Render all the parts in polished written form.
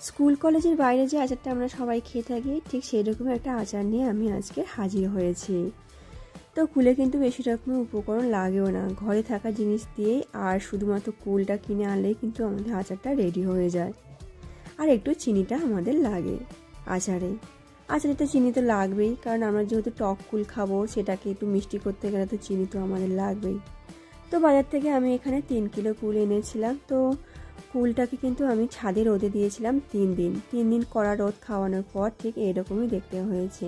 School কলেজের বাইরে যে আচারটা আমরা সবাই খেয়ে থাকি ঠিক সেই রকম একটা আচার নিয়ে আমি আজকে হাজির হয়েছি। তো কুলে কিন্তু বেশি রকমের উপকরণ লাগেও না, ঘরে থাকা জিনিস দিয়েই আর শুধুমাত্র কুলটা কিনে আনলেই কিন্তু আমাদের আচারটা রেডি হয়ে যায়। আর একটু চিনিটা আমাদের লাগে আচারে তো চিনি তো লাগবেই, কারণ আমরা যেহেতু টক কুল খাবো সেটাকে একটু মিষ্টি করতে গেলে তো চিনি তো আমাদের লাগবেই। তো বাজার থেকে আমি এখানে 3 কিলো কুল এনেছিলাম। তো কুলটাকে কিন্তু আমি ছাদে রোদে দিয়েছিলাম 3 দিন কড়া রোদ খাওয়ানোর পর ঠিক এরকমই দেখতে হয়েছে।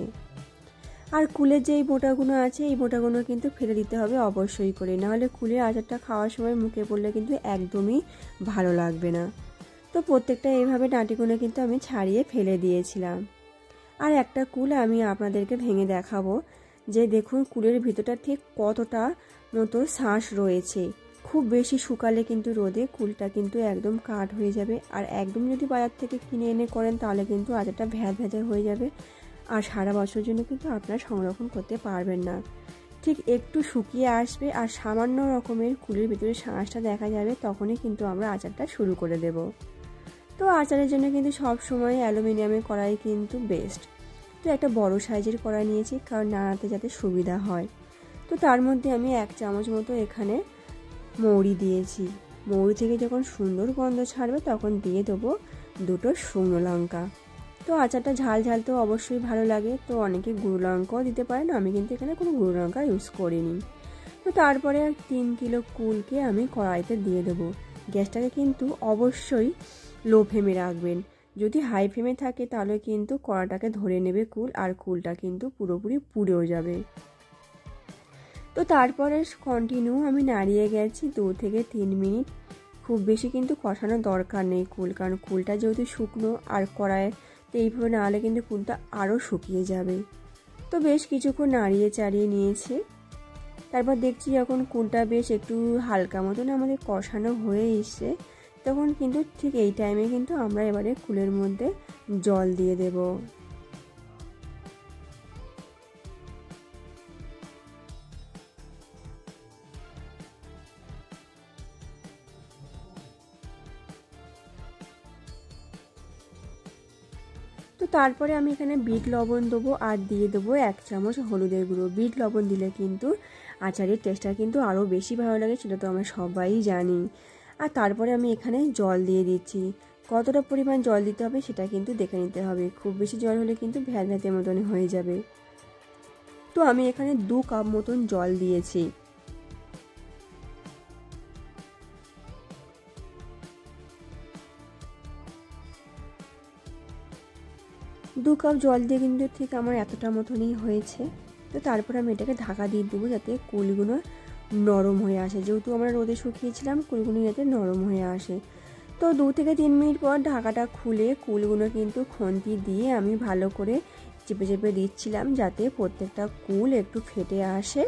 আর কুলের যে এই বোঁটাগুলো আছে এই বোঁটাগুলো কিন্তু ফেলে দিতে হবে অবশ্যই করে, নাহলে কুলের আচারটা খাওয়ার সময় মুখে পড়লে কিন্তু একদমই ভালো লাগবে না। তো প্রত্যেকটা এইভাবে ডাঁটিগুলো কিন্তু আমি ছাড়িয়ে ফেলে দিয়েছিলাম। আর একটা কুল আমি আপনাদেরকে ভেঙে দেখাবো যে দেখুন কুলের ভিতরটা ঠিক কতটা মতো শাঁস রয়েছে। খুব বেশি শুকালে কিন্তু রোদে কুলটা কিন্তু একদম কাঠ হয়ে যাবে, আর একদম যদি বাজার থেকে কিনে এনে করেন তাহলে কিন্তু আচারটা ভেজা হয়ে যাবে, আর সারা বছরের জন্য কিন্তু আপনারা সংরক্ষণ করতে পারবেন না। ঠিক একটু শুকিয়ে আসবে আর সামান্য রকমের কুলের ভিতরে শাঁসটা দেখা যাবে, তখনই কিন্তু আমরা আচারটা শুরু করে দেব। তো আচারের জন্য কিন্তু সব সময় অ্যালুমিনিয়ামের কড়াই কিন্তু বেস্ট। তো একটা বড় সাইজের কড়াই নিয়েছি, কারণ নাড়াতে যাতে সুবিধা হয়। তো তার মধ্যে আমি 1 চামচ মতো এখানে মৌরি দিয়েছি। মৌরি থেকে যখন সুন্দর গন্ধ ছাড়বে তখন দিয়ে দেবো 2টো শুকনো লঙ্কা। তো আচারটা ঝাল তো অবশ্যই ভালো লাগে, তো অনেকে গুঁড়ো লঙ্কাও দিতে পারেন, আমি কিন্তু এখানে কোনো গুঁড়ো লঙ্কা ইউজ করিনি। তো তারপরে 3 কিলো কুলকে আমি কড়াইতে দিয়ে দেবো। গ্যাসটাকে কিন্তু অবশ্যই লো ফ্লেমে রাখবেন, যদি হাই ফ্লেমে থাকে তাহলে কিন্তু কড়াটাকে ধরে নেবে কুল, আর কুলটা কিন্তু পুরোপুরি পুড়েও যাবে। তো তারপরে কন্টিনিউ আমি নাড়িয়ে গেছি 2 থেকে 3 মিনিট। খুব বেশি কিন্তু কষানোর দরকার নেই কুল, কারণ কুলটা যেহেতু শুকনো আর কড়াইতে এইভাবে নাড়লে কিন্তু কুলটা আরও শুকিয়ে যাবে। তো বেশ কিছুক্ষণ নাড়িয়ে চাড়িয়ে নিয়েছি। তারপর দেখছি যখন কুলটা বেশ একটু হালকা মতন আমাদের কষানো হয়ে এসছে, তখন কিন্তু ঠিক এই টাইমে কিন্তু আমরা এবারে কুলের মধ্যে জল দিয়ে দেব। তো তারপরে আমি এখানে বিট লবণ দেবো আর দিয়ে দেবো 1 চামচ হলুদের গুঁড়ো। বিট লবণ দিলে কিন্তু আচারের টেস্টটা কিন্তু আরও বেশি ভালো লাগে, সেটা তো আমরা সবাই জানি। আর তারপরে আমি এখানে জল দিয়ে দিচ্ছি। কতটা পরিমাণ জল দিতে হবে সেটা কিন্তু দেখে নিতে হবে, খুব বেশি জল হলে কিন্তু ভ্যাজা মতন হয়ে যাবে। তো আমি এখানে 2 কাপ মতন জল দিয়েছি। দু কাপ জল দিয়ে কিন্তু ঠিক আমার এতটা মতনই হয়েছে। তো তারপর আমি এটাকে ঢাকা দিয়ে দেবো যাতে কুলগুলো নরম হয়ে আসে, যেহেতু আমরা রোদে শুকিয়েছিলাম কুলগুলো যাতে নরম হয়ে আসে। তো 2 থেকে 3 মিনিট পর ঢাকাটা খুলে কুলগুলো কিন্তু খুন্তি দিয়ে আমি ভালো করে চেপে দিচ্ছিলাম, যাতে প্রত্যেকটা কুল একটু ফেটে আসে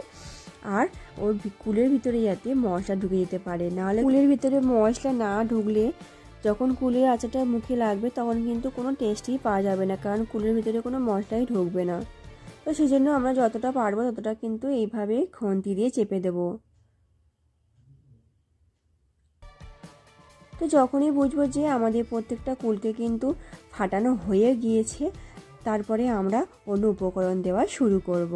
আর ওর কুলের ভিতরে যাতে মশলা ঢুকে যেতে পারে। নাহলে কুলের ভিতরে মশলা না ঢুকলে যখন কুলের আচারটা মুখে লাগবে তখন কিন্তু কোনো টেস্টই পাওয়া যাবে না, কারণ কুলের ভিতরে কোনো মশলাই ঢুকবে না। তো সেই জন্য আমরা যতটা পারবো ততটা কিন্তু এইভাবে খুন্তি দিয়ে চেপে দেব। তো যখনই বুঝবো যে আমাদের প্রত্যেকটা কুলকে কিন্তু ফাটানো হয়ে গিয়েছে, তারপরে আমরা অন্য উপকরণ দেওয়া শুরু করব।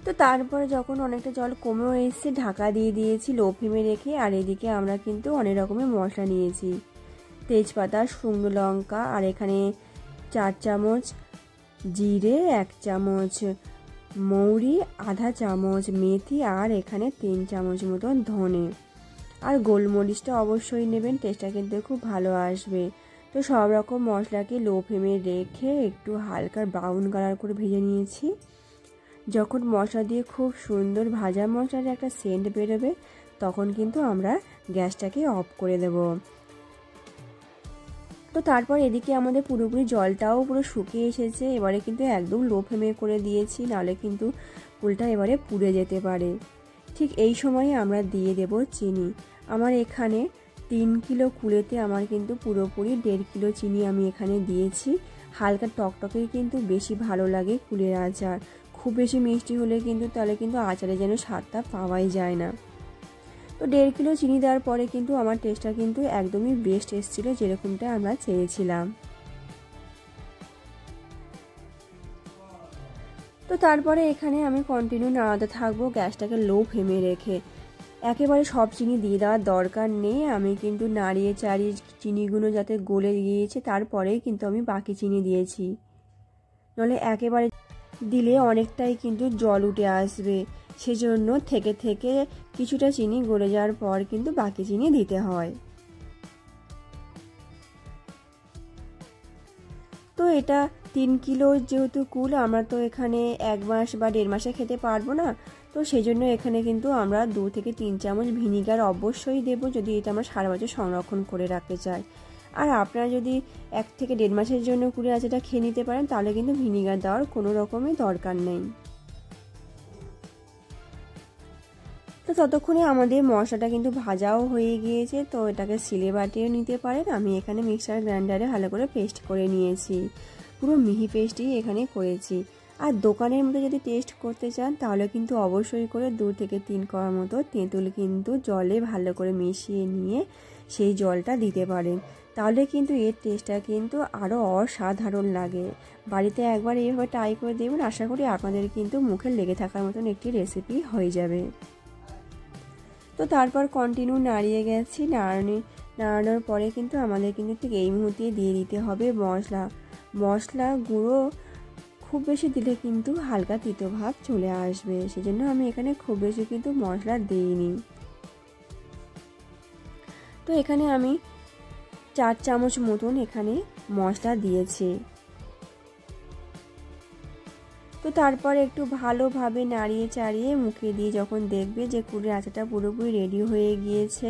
তো তারপরে যখন অনেকটা জল কমেও এসেছে ঢাকা দিয়ে দিয়েছি লো ফ্লেমে রেখে। আর এদিকে আমরা কিন্তু অনেক রকমের মশলা নিয়েছি, তেজপাতা, শুকনো লঙ্কা, আর এখানে 4 চামচ জিরে, 1 চামচ মৌরি, আধা চামচ মেথি, আর এখানে 3 চামচ মতন ধনে। আর গোলমরিচটা অবশ্যই নেবেন, টেস্টটা কিন্তু খুব ভালো আসবে। তো সব রকম মশলাকে লো ফ্লেমে রেখে একটু হালকা ব্রাউন কালার করে ভেজে নিয়েছি। যখন মশলা দিয়ে খুব সুন্দর ভাজা মশলার একটা সেন্ট বেরোবে তখন কিন্তু আমরা গ্যাসটাকে অফ করে দেব। তো তারপর এদিকে আমাদের পুরোপুরি জলটাও পুরো শুকিয়ে এসেছে, এবারে কিন্তু একদম লো ফ্লেমে করে দিয়েছি, নাহলে কিন্তু কুলটা এবারে পুড়ে যেতে পারে। ঠিক এই সময়ে আমরা দিয়ে দেব চিনি। আমার এখানে 3 কিলো কুলেতে আমার কিন্তু পুরোপুরি 1.5 কিলো চিনি আমি এখানে দিয়েছি। হালকা টকটকেই কিন্তু বেশি ভালো লাগে কুলের আচার। খুব বেশি মিষ্টি হলে কিন্তু তাহলে কিন্তু আচারে যেন স্বাদটা পাওয়াই যায় না। তো 1.5 কিলো চিনি দেওয়ার পরে কিন্তু আমার টেস্টটা কিন্তু একদমই বেস্ট এসেছিলো, যেরকমটা আমরা চেয়েছিলাম। তো তারপরে এখানে আমি কন্টিনিউ নাড়াতে থাকবো গ্যাসটাকে লো ফ্লেমে রেখে। একেবারে সব চিনি দিয়ে দেওয়ার দরকার নেই, আমি কিন্তু নাড়িয়ে চাড়িয়ে চিনিগুলো যাতে গলে গিয়েছে তারপরেই কিন্তু আমি বাকি চিনি দিয়েছি, নাহলে একেবারে দিলে অনেকটাই কিন্তু জল উঠে আসবে, সেজন্য থেকে থেকে কিছুটা চিনি গলে যাওয়ার পর কিন্তু বাকি চিনি দিতে হয়। তো এটা 3 কিলো যেহেতু কুল, আমরা তো এখানে 1 মাস বা 1.5 মাসে খেতে পারবো না, তো সেই জন্য এখানে কিন্তু আমরা 2 থেকে 3 চামচ ভিনিগার অবশ্যই দেবো, যদি এটা আমরা সারা বছর সংরক্ষণ করে রাখতে চাই। আর আপনারা যদি 1 থেকে 1.5 মাসের জন্য কুলের আচারটা খেয়ে নিতে পারেন, তাহলে কিন্তু ভিনিগার দেওয়ার কোনো রকমই দরকার নেই। তো ততক্ষণে আমাদের মশলাটা কিন্তু ভাজাও হয়ে গিয়েছে, তো এটাকে সিলে বাটিয়ে নিতে পারেন। আমি এখানে মিক্সার গ্রাইন্ডারে ভালো করে পেস্ট করে নিয়েছি, পুরো মিহি পেস্টই এখানে করেছি। আর দোকানের মতো যদি টেস্ট করতে চান তাহলে কিন্তু অবশ্যই করে 2 থেকে 3 কোয়া মতো তেঁতুল কিন্তু জলে ভালো করে মিশিয়ে নিয়ে সেই জলটা দিতে পারেন, তাহলে কিন্তু এর টেস্টটা কিন্তু আরও অসাধারণ লাগে। বাড়িতে একবার এইভাবে ট্রাই করে দেবেন, আশা করি আপনাদের কিন্তু মুখে লেগে থাকার মতন একটি রেসিপি হয়ে যাবে। তো তারপর কন্টিনিউ নাড়িয়ে গেছি, নাড়ানোর পরে কিন্তু আমাদের কিন্তু ঠিক এই মুহূর্তে দিয়ে দিতে হবে মশলা গুঁড়ো। খুব বেশি দিলে কিন্তু হালকা তিতো ভাব চলে আসবে, সেজন্য আমি এখানে খুব বেশি কিন্তু মশলা দিইনি। তো এখানে আমি 4 চামচ মতন এখানে মশলা দিয়েছি। তো তারপর একটু ভালোভাবে নাড়িয়ে চাড়িয়ে মুখে দিয়ে যখন দেখবে যে কুলের আচারটা পুরোপুরি রেডি হয়ে গিয়েছে,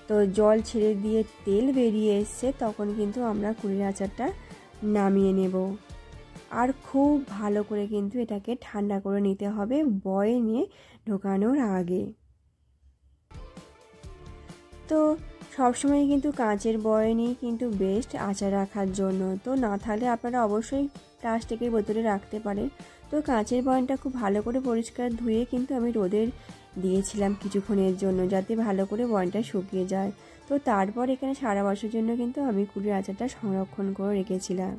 তো জল ছেড়ে দিয়ে তেল বেরিয়ে এসছে, তখন কিন্তু আমরা কুলের আচারটা নামিয়ে নেব। আর খুব ভালো করে কিন্তু এটাকে ঠান্ডা করে নিতে হবে বয়েমে ঢোকানোর আগে। তো সবসময় কিন্তু কাঁচের বয়ামই কিন্তু বেস্ট আচার রাখার জন্য। তো না থাকলে আপনারা অবশ্যই প্লাস্টিকের বোতলে রাখতে পারেন। তো কাঁচের বয়ামটা খুব ভালো করে পরিষ্কার ধুয়ে কিন্তু আমি রোদে দিয়েছিলাম কিছুক্ষণের জন্য, যাতে ভালো করে বয়ামটা শুকিয়ে যায়। তো তারপর এখানে সারা বছরের জন্য কিন্তু আমি কুলের আচারটা সংরক্ষণ করে রেখেছিলাম।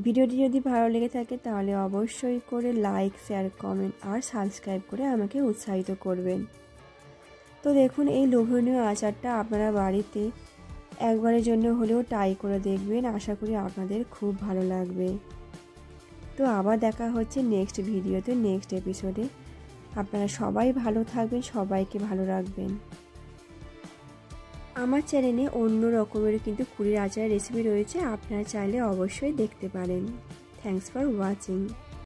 ভিডিওটি যদি ভালো লেগে থাকে তাহলে অবশ্যই করে লাইক, শেয়ার, কমেন্ট আর সাবস্ক্রাইব করে আমাকে উৎসাহিত করবেন। তো দেখুন এই লোভনীয় আচারটা আপনারা বাড়িতে একবারের জন্য হলেও ট্রাই করে দেখবেন, আশা করি আপনাদের খুব ভালো লাগবে। তো আবার দেখা হচ্ছে নেক্সট ভিডিওতে, নেক্সট এপিসোডে। আপনারা সবাই ভালো থাকবেন, সবাইকে ভালো রাখবেন। আমার চ্যানেলে অন্য রকমের কিন্তু কুলের আচারের রেসিপি রয়েছে, আপনারা চাইলে অবশ্যই দেখতে পারেন। Thanks for watching.